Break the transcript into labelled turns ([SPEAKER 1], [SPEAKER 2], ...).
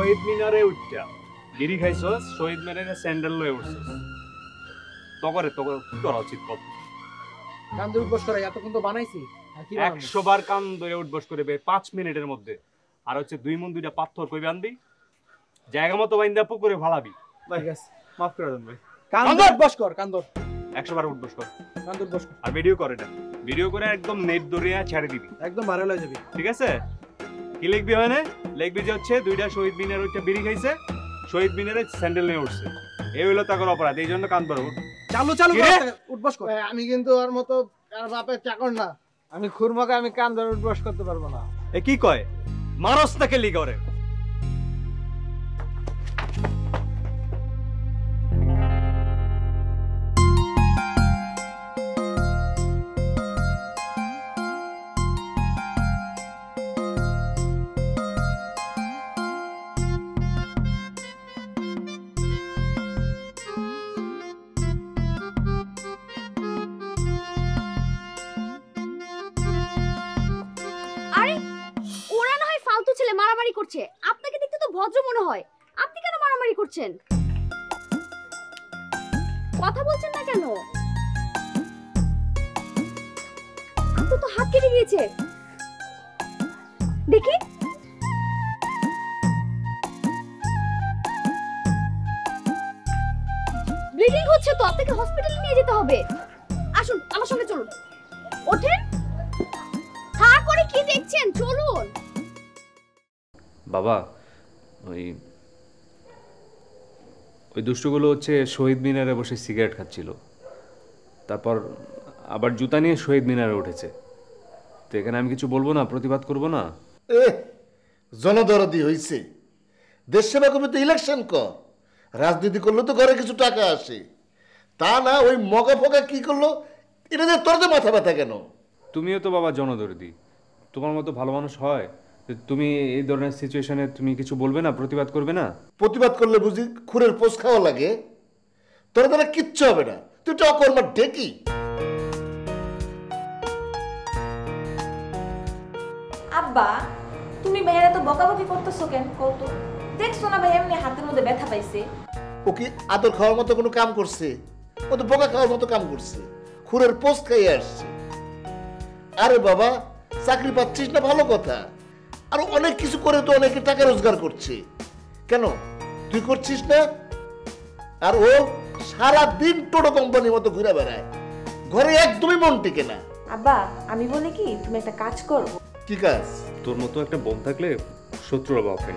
[SPEAKER 1] শহীদ মিনারে উঠটা বিড়ি খাইছস, শহীদ মিনারে স্যান্ডেল লয়ে উঠছস, তগরে কি করা উচিত কত?
[SPEAKER 2] কান ধরে উঠবস করে এতক্ষণ তো বানাইছি, আর কি বানাবো?
[SPEAKER 1] 100 বার কান ধরে উঠবস করে 5 মিনিটের মধ্যে। আর হচ্ছে 2 মন 2টা পাথর কইবে আনবি, জায়গা মতো বাইন্দা পুকুরে ফালাবি।
[SPEAKER 2] ঠিক আছে,
[SPEAKER 1] মাফ করে দেন ভাই।
[SPEAKER 2] কান ধরে উঠবস কর, কান ধর
[SPEAKER 1] 100 বার উঠবস কর,
[SPEAKER 2] কান ধরে উঠবস কর,
[SPEAKER 1] আর ভিডিও করে এটা, ভিডিও করে একদম নেট দরিয়া ছেড়ে দিবি,
[SPEAKER 2] একদম ভাইরাল হয়ে যাবি।
[SPEAKER 1] ঠিক আছে? কি লিখবি হয় লিখবি যে হচ্ছে 2টা শহীদ মিনার ওইটা বিড়ি খাইছে, শহীদ মিনারে স্যান্ডেল নিয়ে উঠছে, এই হইলো তার অপরাধ, এই জন্য কান ধরে
[SPEAKER 2] চালু চালু উঠবস কর।
[SPEAKER 3] আমি কিন্তু ওর মতো আর বাপের চাকর না, আমি খুরমাকে আমি কান ধরে উঠবস করতে পারবো না।
[SPEAKER 1] এ কি কয়, মারস তাকে লিগরে।
[SPEAKER 4] আরে ওরা না হয় ফালতু ছেলে মারামারি করছে, আপনাকে দেখতে তো ভদ্র মনে হয়, আপনি কেন মারামারি করছেন? কথা বলছেন না কেন? আপনার তো হাত কেটে গিয়েছে, দেখি। ব্লিডিং হচ্ছে তো, আপনাকে হসপিটালে নিয়ে যেতে হবে। আসুন আমার সঙ্গে চলুন, ওঠেন। হ্যাঁ করে কি দেখছেন, চলুন।
[SPEAKER 1] বাবা, ওই দুষ্টগুলো হচ্ছে শহীদ মিনারে বসে সিগারেট খাচ্ছিল, তারপর আবার জুতা নিয়ে শহীদ মিনারে উঠেছে, তো এখানে আমি কিছু বলবো না, প্রতিবাদ করব না?
[SPEAKER 5] জনদরদি হইছে, দেশ সেবা করবে তো ইলেকশন কর, রাজনীতি করলে তো ঘরে কিছু টাকা আসে, তা না ওই মগা ফগা কি করলো এটা দিয়ে তোর যে মাথা ব্যথা কেন?
[SPEAKER 1] তুমিও তো বাবা জনদরদি, তোমার মতো ভালো মানুষ হয়? তুমি এই ধরনের সিচুয়েশনে তুমি কিছু বলবে না, প্রতিবাদ করবে না?
[SPEAKER 5] প্রতিবাদ করলে বুঝি খুরের পোষ খাওয়া লাগে? তোর দ্বারা কিচ্ছু হবে না, তুই তো অকর্মার ঢেকি।
[SPEAKER 6] আব্বা, তুমি ভাইয়ারা তো বকাবকি করতেছো কেন? কত দেখছো না ভাই এমনি হাতের মধ্যে ব্যথা পাইছে।
[SPEAKER 5] ও কি আদর খাওয়ার মতো কোনো কাম করছে? ও তো বোকা খাওয়ার মতো কাম করছে, খুরের পোস্ট খাইয়ে আসছে। আরে বাবা, চাকরি পাচ্ছিস না ভালো কথা, আর অনেক কিছু করে তো অনেকে টাকা রোজগার করছে, কেন তুই করছিস না? আর ও সারা দিন টোটো কোম্পানির মতো ঘুরে বেড়ায়, ঘরে একদমই মন টিকে না।
[SPEAKER 6] আব্বা, আমি বলি কি তুমি একটা কাজ করো।
[SPEAKER 5] কি কাজ?
[SPEAKER 1] তোর মতো একটা বোন থাকলে শত্রুর অভাব হয় না।